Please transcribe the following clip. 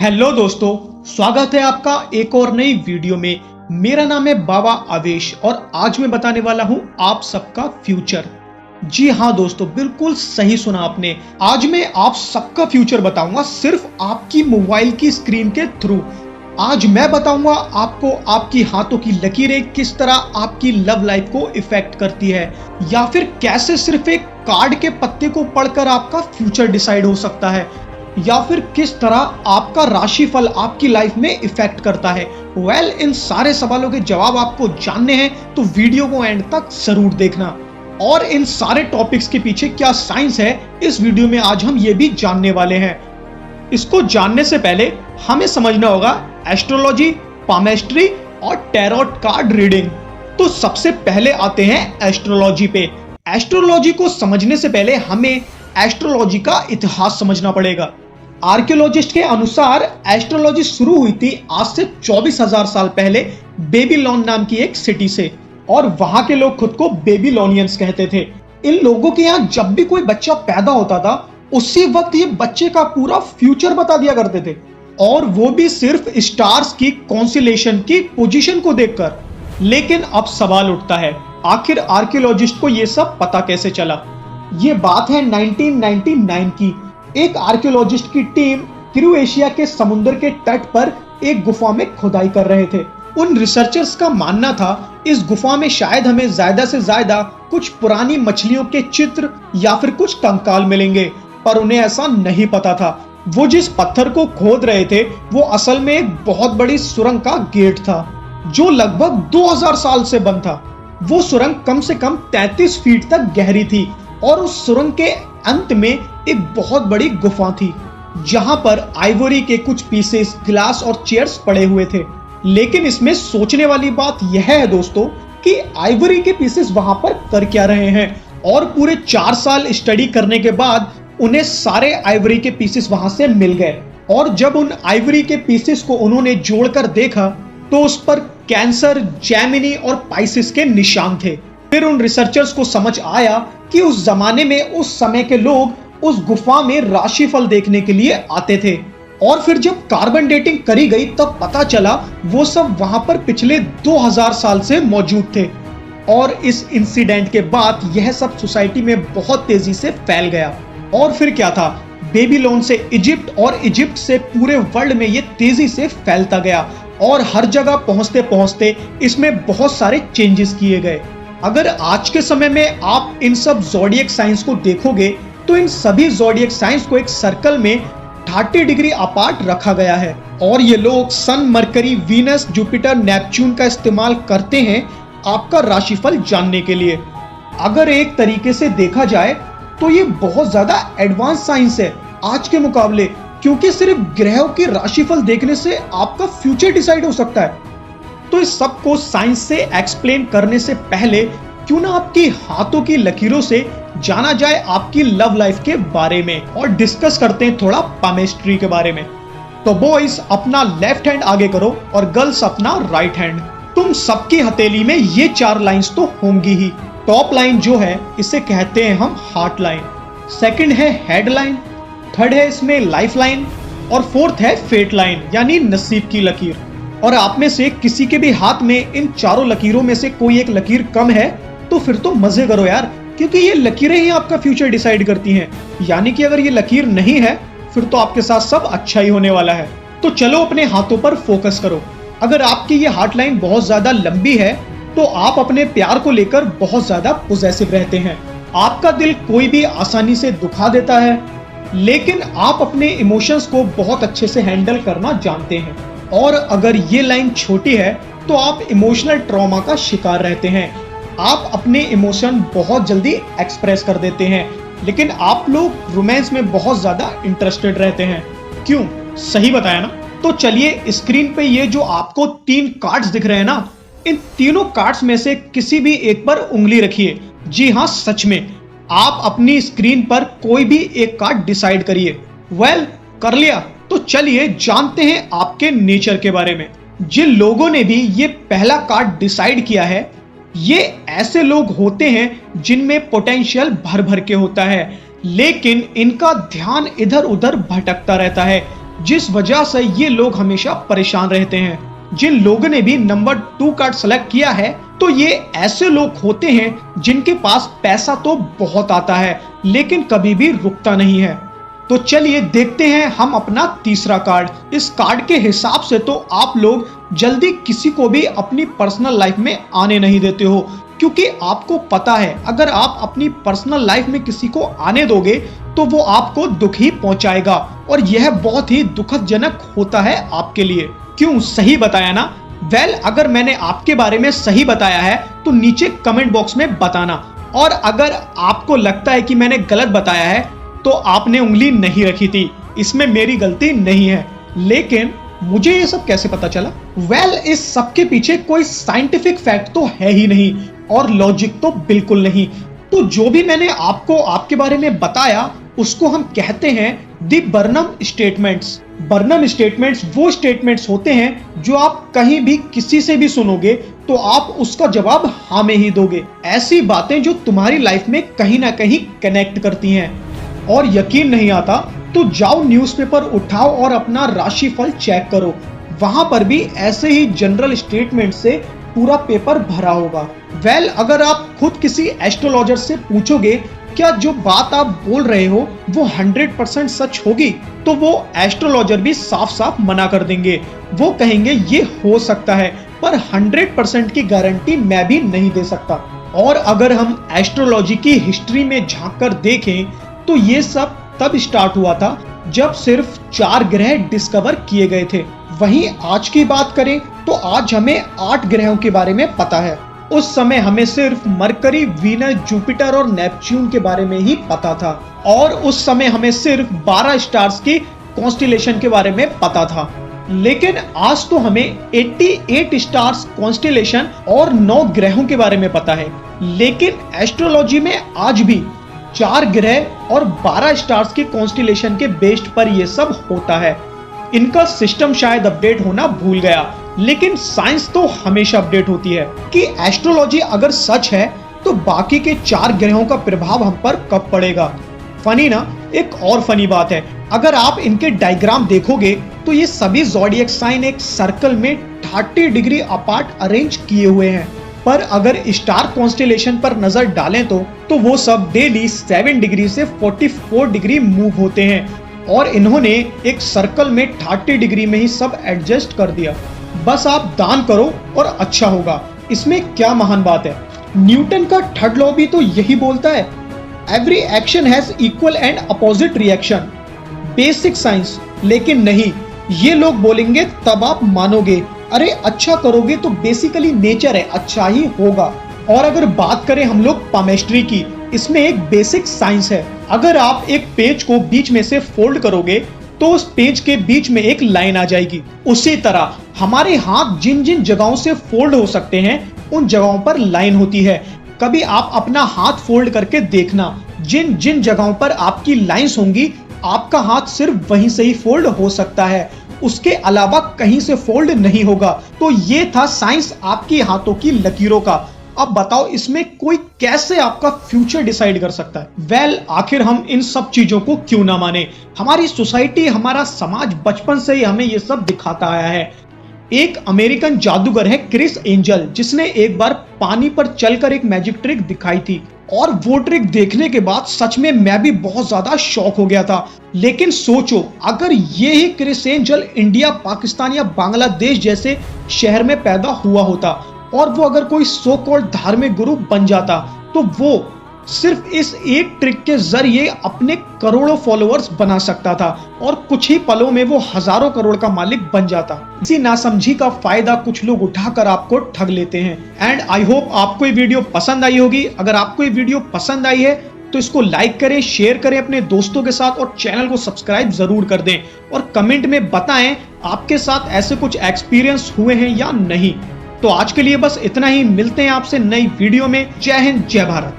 Hello दोस्तों, स्वागत है आपका एक और नई वीडियो में। मेरा नाम है बाबा आवेश और आज मैं बताने वाला हूं आप सबका फ्यूचर। जी हां दोस्तों, बिल्कुल सही सुना आपने। आज मैं आप सबका फ्यूचर बताऊंगा सिर्फ आपकी मोबाइल की स्क्रीन के थ्रू। आज मैं बताऊंगा आपको आपकी हाथों की लकीरें किस तरह आपकी लव लाइफ को इफेक्ट करती है, या फिर कैसे सिर्फ एक कार्ड के पत्ते को पढ़कर आपका फ्यूचर डिसाइड हो सकता है, या फिर किस तरह आपका राशिफल आपकी लाइफ में इफेक्ट करता है। इन सारे सवालों के जवाब आपको जानने हैं तो वीडियो को एंड तक जरूर देखना। और इन सारे टॉपिक्स के पीछे क्या साइंस है, इस वीडियो में आज हम ये भी जानने वाले हैं। इसको जानने से पहले हमें समझना होगा एस्ट्रोलॉजी, पामेस्ट्री और टैरोट कार्ड रीडिंग। तो सबसे पहले आते हैं एस्ट्रोलॉजी पे। एस्ट्रोलॉजी को समझने से पहले हमें एस्ट्रोलॉजी का इतिहास समझना पड़ेगा। आर्कियोलॉजिस्ट के अनुसार एस्ट्रोलॉजी शुरू हुई थी आज से 24,000 साल पहले बेबीलोन नाम की एक सिटी से, और वहां के लोग खुद को बेबीलोनियंस कहते थे। इन लोगों के यहाँ जब भी कोई बच्चा पैदा होता था उसी वक्त ये बच्चे का पूरा फ्यूचर बता दिया करते थे, और वो भी सिर्फ स्टार्स की कॉन्स्टेलेशन की पोजीशन को देखकर। लेकिन अब सवाल उठता है, आखिर आर्कियोलॉजिस्ट को ये सब पता कैसे चला? ये बात है 1999 की। एक आर्कियोलॉजिस्ट की टीम क्रोएशिया के समुद्र के तट पर एक गुफा में खुदाई कर रहे थे। उन रिसर्चर्स का मानना था इस गुफा में शायद हमें ज्यादा से ज्यादा कुछ पुरानी मछलियों के चित्र या फिर कुछ कंकाल मिलेंगे, पर उन्हें ऐसा नहीं पता था। वो जिस पत्थर को खोद रहे थे वो असल में एक बहुत बड़ी सुरंग का गेट था जो लगभग 2000 साल से बंद था। वो सुरंग कम से कम 33 फीट तक गहरी थी और उस सुरंग के अंत में एक बहुत बड़ी गुफा थी जहां पर आइवरी के कुछ पीसेस, ग्लास और चेयर्स पड़े हुए थे। लेकिन इसमें सोचने वाली बात यह है दोस्तों कि आइवरी के पीसेस वहां पर कर क्या रहे हैं, और पूरे 4 साल स्टडी करने के बाद उन्हें सारे आइवरी के पीसेस वहां से मिल गए। और जब उन आइवरी के पीसेस को उन्होंने जोड़कर देखा तो उस पर कैंसर, जेमिनी और पाइसिस के निशान थे। फिर उन रिसर्चर्स को समझ आया कि उस जमाने में उस समय के लोग उस गुफा में राशिफल देखने के लिए आते थे। और फिर जब कार्बन डेटिंग करी गई तब पता चला वो सब वहां पर पिछले 2000 साल से मौजूद थे। और इस इंसिडेंट के बाद यह सब सोसाइटी में बहुत तेजी से फैल गया। और फिर क्या था, बेबीलोन से इजिप्ट और इजिप्ट से पूरे वर्ल्ड में ये तेजी से फैलता गया, और हर जगह पहुंचते पहुंचते इसमें बहुत सारे चेंजेस किए गए। अगर आज के समय में आप इन सब ज़ोडिएक साइंस को देखोगे तो इन सभी ज़ोडिएक साइंस को एक सर्कल में 30 डिग्री अपार्ट रखा गया है, और ये लोग सन, मरकरी, वीनस, जुपिटर, नेपच्यून का इस्तेमाल करते हैं आपका राशिफल जानने के लिए। अगर एक तरीके से देखा जाए तो ये बहुत ज्यादा एडवांस साइंस है आज के मुकाबले, क्योंकि सिर्फ ग्रहों की राशिफल देखने से आपका फ्यूचर डिसाइड हो सकता है। तो इस सब को साइंस से एक्सप्लेन करने से पहले क्यों ना आपकी हाथों की लकीरों से जाना जाए आपकी लव लाइफ के बारे में, और डिस्कस करते हैं थोड़ा पामेस्ट्री के बारे में। तो बॉयज अपना लेफ्ट हैंड आगे करो और गर्ल्स अपना राइट हैंड। तुम सबकी हथेली में ये 4 लाइंस तो होंगी ही। टॉप लाइन जो है इसे कहते हैं हम हार्ट लाइन, सेकंड है हेड लाइन, थर्ड है इसमें लाइफ लाइन, और फोर्थ है फेट लाइन यानी नसीब की लकीर। और आप में से किसी के भी हाथ में इन चारों लकीरों में से कोई एक लकीर कम है तो फिर तो मजे करो यार, क्योंकि ये लकीरें ही आपका फ्यूचर डिसाइड करती हैं। यानी कि अगर ये लकीर नहीं है फिर तो आपके साथ सब अच्छा ही होने वाला है। तो चलो अपने हाथों पर फोकस करो। अगर आपकी ये हार्ट लाइन बहुत ज्यादा लंबी है तो आप अपने प्यार को लेकर बहुत ज्यादा पॉजिटिव रहते हैं। आपका दिल कोई भी आसानी से दुखा देता है, लेकिन आप अपने इमोशंस को बहुत अच्छे से हैंडल करना जानते हैं। और अगर ये लाइन छोटी है तो आप इमोशनल ट्रॉमा का शिकार रहते हैं। आप अपने इमोशन बहुत जल्दी एक्सप्रेस कर देते हैं, लेकिन आप लोग रोमांस में बहुत ज्यादा इंटरेस्टेड रहते हैं। क्यों? सही बताया ना? तो चलिए स्क्रीन पे ये जो आपको 3 कार्ड्स दिख रहे हैं ना, इन तीनों कार्ड्स में से किसी भी एक पर उंगली रखिए। जी हाँ, सच में आप अपनी स्क्रीन पर कोई भी एक कार्ड डिसाइड करिए। कर लिया? तो चलिए जानते हैं आपके नेचर के बारे में। जिन लोगों ने भी ये पहला कार्ड डिसाइड किया है, ये ऐसे लोग होते हैं जिनमें पोटेंशियल भर भर के होता है, लेकिन इनका ध्यान इधर उधर भटकता रहता है। जिस वजह से ये लोग हमेशा परेशान रहते हैं। जिन लोगों ने भी नंबर 2 कार्ड सेलेक्ट किया है तो ये ऐसे लोग होते हैं जिनके पास पैसा तो बहुत आता है लेकिन कभी भी रुकता नहीं है। तो चलिए देखते हैं हम अपना तीसरा कार्ड। इस कार्ड के हिसाब से तो आप लोग जल्दी किसी को भी अपनी पर्सनल लाइफ में आने नहीं देते हो, क्योंकि आपको पता है अगर आप अपनी पर्सनल लाइफ में किसी को आने दोगे तो वो आपको दुख ही पहुंचाएगा और यह बहुत ही दुखदजनक होता है आपके लिए। क्यों, सही बताया ना? वेल, अगर मैंने आपके बारे में सही बताया है तो नीचे कमेंट बॉक्स में बताना, और अगर आपको लगता है कि मैंने गलत बताया है तो आपने उंगली नहीं रखी थी, इसमें मेरी गलती नहीं है। लेकिन मुझे ये सब कैसे पता चला? वेल, इस सब के पीछे कोई साइंटिफिक फैक्ट तो है ही नहीं और लॉजिक तो बिल्कुल नहीं। तो जो भी मैंने आपको आपके बारे में बताया उसको हम कहते हैं दी बर्नम स्टेटमेंट्स। बर्नम स्टेटमेंट्स वो स्टेटमेंट्स होते हैं जो आप कहीं भी किसी से भी सुनोगे तो आप उसका जवाब हाँ में ही दोगे। ऐसी बातें जो तुम्हारी लाइफ में कहीं ना कहीं कनेक्ट करती हैं। और यकीन नहीं आता तो जाओ न्यूज़पेपर उठाओ और अपना राशिफल चेक करो, वहां पर भी ऐसे ही जनरल स्टेटमेंट से पूरा पेपर भरा होगा। वेल, अगर आप खुद किसी एस्ट्रोलॉजर से पूछोगे क्या जो बात आप बोल रहे हो वो 100% सच होगी, तो वो एस्ट्रोलॉजर भी साफ साफ मना कर देंगे। वो कहेंगे ये हो सकता है पर 100% की गारंटी मैं भी नहीं दे सकता। और अगर हम एस्ट्रोलॉजी की हिस्ट्री में झांक कर देखें तो ये सब तब स्टार्ट हुआ था जब सिर्फ 4 ग्रह डिस्कवर किए गए थे। वहीं आज की बात करें तो आज हमें 8 ग्रहों के बारे में पता है। उस समय हमें सिर्फ मरकरी, वीनस, जुपिटर और नेपच्यून के बारे में ही पता था, और उस समय हमें सिर्फ 12 स्टार्स की कॉन्स्टिलेशन के बारे में पता था। लेकिन आज तो हमें 88 स्टार्स कॉन्स्टिलेशन और 9 ग्रहों के बारे में पता है। लेकिन एस्ट्रोलॉजी में आज भी 4 ग्रह और 12 स्टार्स के कॉन्स्टिलेशन के बेस्ड पर यह सब होता है। इनका सिस्टम शायद अपडेट होना भूल गया, लेकिन साइंस तो हमेशा अपडेट होती है कि एस्ट्रोलॉजी अगर सच है तो बाकी के 4 ग्रहों का प्रभाव हम पर कब पड़ेगा। फनी ना? एक और फनी बात है, अगर आप इनके डायग्राम देखोगे तो ये सभी ज़ोडिएक साइन एक सर्कल में 30 डिग्री अपार्ट अरेंज किए हुए हैं। पर अगर स्टार कॉन्स्टेलेशन पर नजर डालें तो वो सब डेली 7 डिग्री से 44 डिग्री मूव होते हैं, और इन्होंने एक सर्कल में 30 डिग्री में ही सब एडजस्ट कर दिया। बस आप दान करो और अच्छा होगा, इसमें क्या महान बात है। न्यूटन का थर्ड लॉ भी तो यही बोलता है, every action has equal and opposite reaction. Basic science. लेकिन नहीं, ये लोग बोलेंगे तब आप मानोगे, अरे अच्छा करोगे तो बेसिकली नेचर है, अच्छा ही होगा। और अगर बात करें हम लोग पामेस्ट्री की, इसमें एक बेसिक साइंस है। अगर आप एक पेज को बीच में से फोल्ड करोगे तो उस पेज के बीच में एक लाइन आ जाएगी। उसी तरह हमारे हाथ जिन जिन जगहों से फोल्ड हो सकते हैं उन जगहों पर लाइन होती है। कभी आप अपना हाथ फोल्ड करके देखना, जिन जिन जगहों पर आपकी लाइंस होंगी आपका हाथ सिर्फ वहीं से ही फोल्ड हो सकता है, उसके अलावा कहीं से फोल्ड नहीं होगा। तो ये था साइंस आपकी हाथों की लकीरों का। अब बताओ इसमें कोई कैसे आपका फ्यूचर डिसाइड कर सकता है? वेल, आखिर हम इन सब चीजों को क्यों ना माने? हमारी सोसाइटी, हमारा समाज बचपन से ही हमें ये सब दिखाता आया है। एक अमेरिकन जादूगर है क्रिस एंजल, जिसने एक बार पानी पर चलकर एक मैजिक ट्रिक दिखाई थी, और वो ट्रिक देखने के बाद सच में मैं भी बहुत ज्यादा शॉक हो गया था। लेकिन सोचो, अगर ये ही क्रिस एंजल इंडिया, पाकिस्तान या बांग्लादेश जैसे शहर में पैदा हुआ होता और वो अगर कोई सो कॉल्ड धार्मिक गुरु बन जाता, तो वो सिर्फ इस एक ट्रिक के जरिए अपने करोड़ों फॉलोअर्स बना सकता था और कुछ ही पलों में वो हजारों करोड़ का मालिक बन जाता। इसी नासमझी का फायदा कुछ लोग उठाकर आपको ठग लेते हैं। एंड आई होप आपको ये वीडियो पसंद आई होगी। अगर आपको ये वीडियो पसंद आई है तो इसको लाइक करें, शेयर करें अपने दोस्तों के साथ, और चैनल को सब्सक्राइब जरूर कर दें, और कमेंट में बताएं आपके साथ ऐसे कुछ एक्सपीरियंस हुए हैं या नहीं। तो आज के लिए बस इतना ही, मिलते हैं आपसे नई वीडियो में। जय हिंद, जय भारत।